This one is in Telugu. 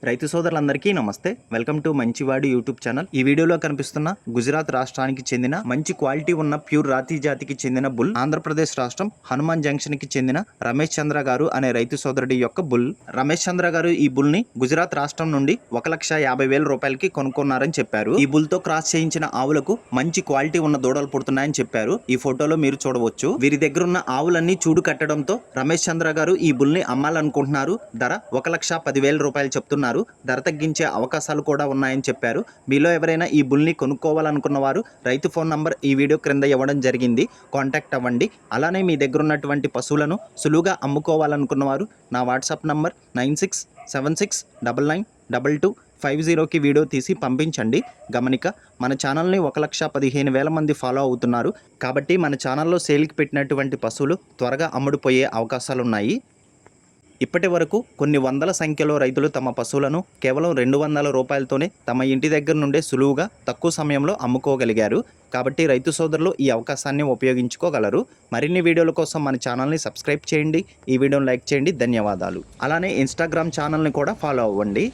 రైతు సోదరులందరికీ నమస్తే. వెల్కమ్ టు మంచివాడు యూట్యూబ్ ఛానల్. ఈ వీడియోలో కనిపిస్తున్న గుజరాత్ రాష్ట్రానికి చెందిన మంచి క్వాలిటీ ఉన్న ప్యూర్ రాతి జాతికి చెందిన బుల్ ఆంధ్రప్రదేశ్ రాష్ట్రం హనుమాన్ జంక్షన్ కి చెందిన రమేష్ చంద్ర గారు అనే రైతు సోదరుడి యొక్క బుల్. రమేష్ చంద్ర గారు ఈ బుల్ ని గుజరాత్ రాష్ట్రం నుండి 1,50,000 రూపాయలకి కొనుక్కున్నారని చెప్పారు. ఈ బుల్ తో క్రాస్ చేయించిన ఆవులకు మంచి క్వాలిటీ ఉన్న దూడలు పుడుతున్నాయని చెప్పారు. ఈ ఫోటోలో మీరు చూడవచ్చు. వీరి దగ్గర ఉన్న ఆవులన్నీ చూడు కట్టడంతో రమేష్ చంద్ర గారు ఈ బుల్ ని అమ్మాలనుకుంటున్నారు. ధర 1,10,000 రూపాయలు చెప్తున్నారు. ధర తగ్గించే అవకాశాలు కూడా ఉన్నాయని చెప్పారు. మీలో ఎవరైనా ఈ బుల్ని కొనుక్కోవాలనుకున్న వారు రైతు ఫోన్ నంబర్ ఈ వీడియో క్రింద ఇవ్వడం జరిగింది. కాంటాక్ట్ అవ్వండి. అలానే మీ దగ్గర ఉన్నటువంటి పశువులను సులువుగా అమ్ముకోవాలనుకున్న వారు నా వాట్సాప్ నంబర్ 9676992250కి వీడియో తీసి పంపించండి. గమనిక, మన ఛానల్ని 1,15,000 మంది ఫాలో అవుతున్నారు. కాబట్టి మన ఛానల్లో సేల్కి పెట్టినటువంటి పశువులు త్వరగా అమ్ముడుపోయే అవకాశాలున్నాయి. ఇప్పటి వరకు కొన్ని వందల సంఖ్యలో రైతులు తమ పశువులను కేవలం 200 రూపాయలతోనే తమ ఇంటి దగ్గర నుండే సులువుగా తక్కువ సమయంలో అమ్ముకోగలిగారు. కాబట్టి రైతు సోదరులు ఈ అవకాశాన్ని ఉపయోగించుకోగలరు. మరిన్ని వీడియోల కోసం మన ఛానల్ని సబ్స్క్రైబ్ చేయండి. ఈ వీడియోని లైక్ చేయండి. ధన్యవాదాలు. అలానే ఇన్స్టాగ్రామ్ ఛానల్ని కూడా ఫాలో అవ్వండి.